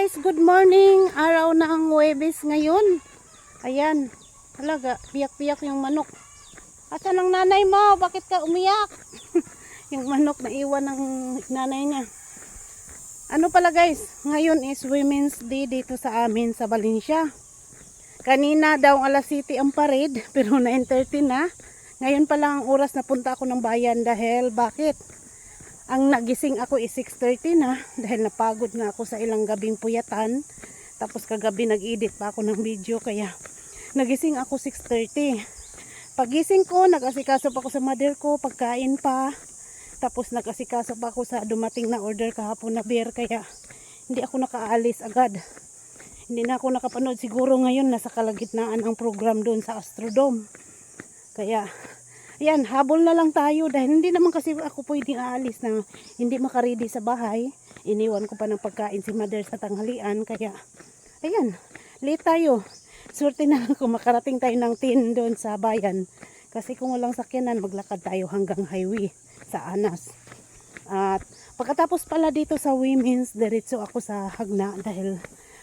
guys, good morning. Araw na ang Huwebes ngayon. Ayan, talaga, piyak-piyak yung manok. Asan ang nanay mo? Bakit ka umiyak? Yung manok na iwan ng nanay niya. Ano pala guys, ngayon is Women's Day dito sa amin sa Valencia. Kanina daw alas 7 ang parade, pero 9:30 na. Ngayon pa lang ang oras na punta ako ng bayan dahil bakit? Ang nagising ako is 6:30 na dahil napagod nga ako sa ilang gabing puyatan. Tapos kagabi nag-edit pa ako ng video kaya nagising ako 6:30. Pagising ko, nag-asikaso pa ako sa mother ko, pagkain pa. Tapos nag-asikaso pa ako sa dumating na order kahapon na beer kaya hindi ako nakaalis agad. Hindi na ako nakapanood siguro ngayon nasa kalagitnaan ang program doon sa Astrodome. Kaya ayan, habol na lang tayo dahil hindi naman kasi ako pwedeng aalis na hindi makaredy sa bahay. Iniwan ko pa ng pagkain si mother sa tanghalian. Kaya, ayan, late tayo. Swerte na lang kung makarating tayo ng 10 doon sa bayan. Kasi kung walang sakyanan, maglakad tayo hanggang highway sa Anas. At pagkatapos pala dito sa Women's, diretso ako sa Hagna dahil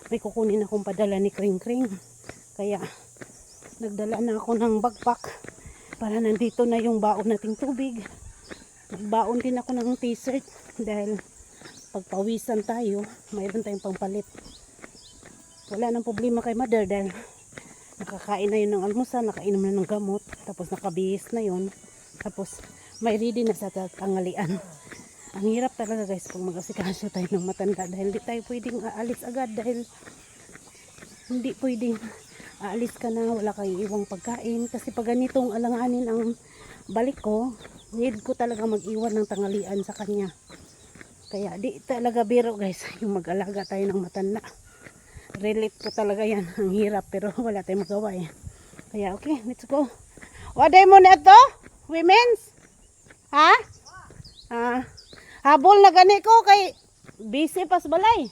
may kukunin akong padala ni Kring Kring. Kaya, nagdala na ako ng backpack. Para nandito na yung baon nating tubig. Nagbaon din ako ng t-shirt dahil pagpawisan tayo, mayroon tayong pangpalit. Wala nang problema kay mother dahil nakakain na yun ng almusal, nakainom na ng gamot, tapos nakabihis na yun, tapos may ready na sa tanghalian. Ang hirap talaga guys kung mag-asikaso tayo ng matanda dahil hindi tayo pwedeng aalis agad dahil hindi pwedeng aalis ka na, wala kang iwang pagkain. Kasi pag ganitong alanganin ang balik ko, need ko talaga mag-iwan ng tanghalian sa kanya. Kaya di talaga biro guys, yung mag-alaga tayo ng matanda. Relate ko talaga yan, ang hirap pero wala tayong magawa eh. Kaya okay, let's go. Waday mo na ito? Women's? Ha? Habol na gani ko kay busy pas balay.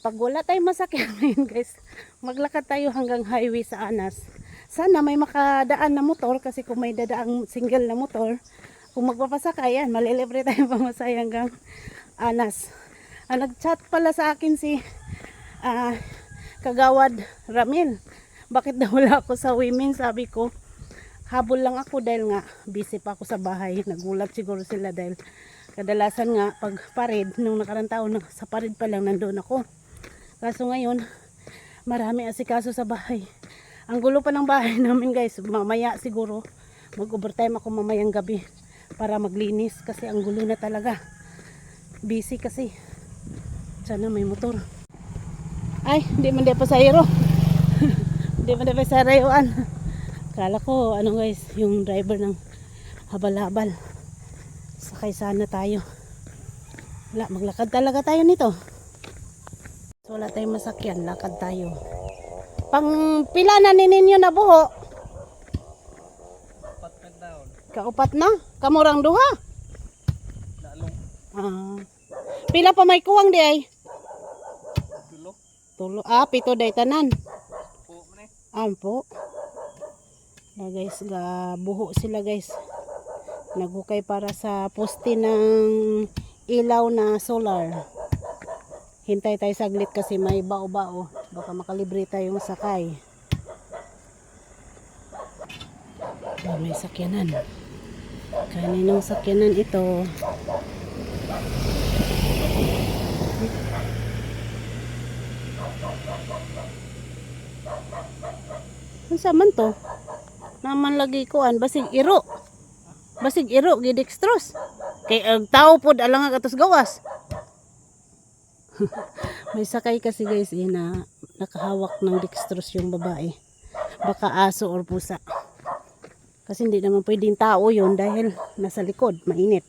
Pag wala tayong masakyan ngayon guys, maglakad tayo hanggang highway sa Anas. Sana may makadaan na motor kasi kung may dadaang single na motor, kung magpapasakay yan, malilibre tayong pamasay hanggang Anas. Nag-chat pala sa akin si Kagawad Ramil. Bakit daw wala ako sa women? Sabi ko, habol lang ako dahil nga busy pa ako sa bahay. Nagulat siguro sila dahil kadalasan nga pag parade, nung nakarang taon sa parade pa lang nandun ako. Kaso ngayon, marami asikaso sa bahay. Ang gulo pa ng bahay namin guys. Mamaya siguro, mag-overtime ako mamayang gabi para maglinis. Kasi ang gulo na talaga. Busy kasi. Sana may motor. Ay, hindi man di pa sa aero. Hindi man di pa sa rayuan. Kala ko, ano guys, yung driver ng habal-habal. Sakay sana tayo. Wala, maglakad talaga tayo nito. Wala tayong masakyan, lakad tayo. Pang pila na ninyo na buho? Kaupat na daw. Kaupat na? Kamurang duha? Pila pa may kuwang di ay? Tulo. Tulo. Pito day tanan. Po man eh. Ampo. Na guys, buho sila guys. Naghukay para sa poste ng ilaw na solar. Hintay tayo saglit kasi may bao-bao. Baka makalibre tayong sakay. May sakyanan. Kaninong sakyanan ito? Ano saman to? Naman lagi kuan. Basig iro. Basig iro. Gidextrose. Kay tao pod alang nga katos gawas. May sakay kasi guys na nakahawak ng dextrose yung babae. Baka aso or pusa. Kasi hindi naman pwedeng tao yun dahil nasa likod, mainit.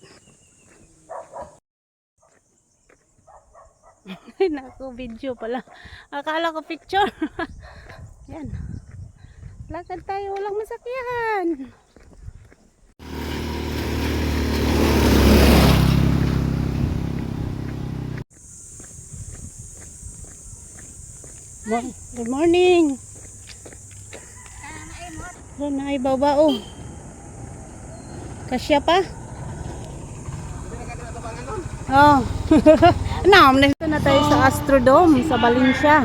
Ay naku, video pala. Akala ko picture. Yan. Lakad tayo, walang masakyan. Good morning. Doon na ay babao. Kasya pa? Oh. Nandito na tayo sa Astrodome sa Valencia.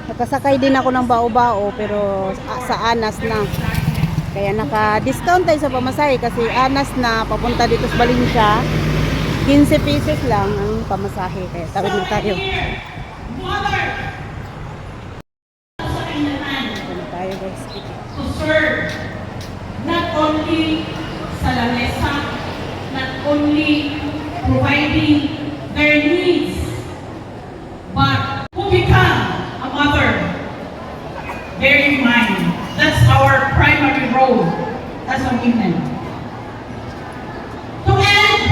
Nakasakay din ako ng bao-bao pero sa Anas na. Kaya naka-discount tayo sa pamasahe kasi Anas na papunta dito sa Valencia. 15 pesos lang ang pamasahe. Kaya tawid na tayo. Tayo guys. To serve not only sa lamesa, not only providing their needs, but who become a mother. Bear in mind, that's our primary role as a woman. To end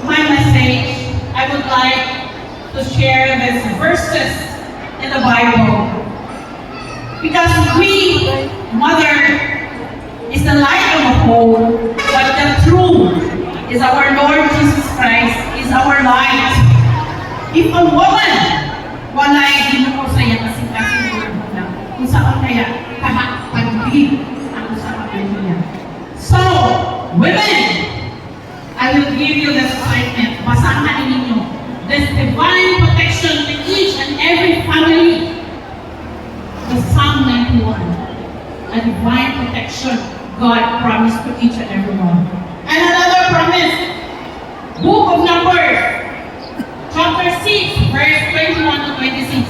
my message, I would like to share these verses in the Bible. Because we, mother, is the light of the whole, but the truth is our Lord Jesus Christ is our light. If a woman, walay Ginoo sa iya kasing na kung saan kaya kahapagdig ang sa kanya. So, women, I will give you this assignment. Basahan ninyo. This divine protection to each and every family. The Psalm 91, a divine protection God promised to each and every one. And another promise, Book of Numbers, chapter 6, verse 21 to 26.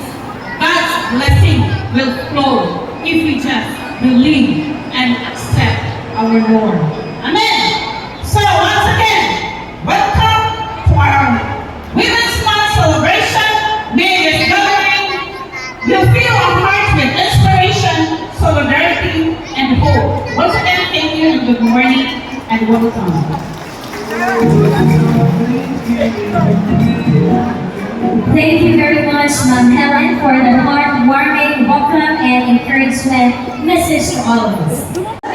God's blessing will flow if we just believe and accept our Lord. Amen. So once again, welcome to our Women's Month celebration. May this gathering will fill our hearts with inspiration, solidarity, and hope. Once again, thank you and good morning and welcome. Thank you very much, Ma'am Helen, for the heartwarming welcome and encouragement message to all of us.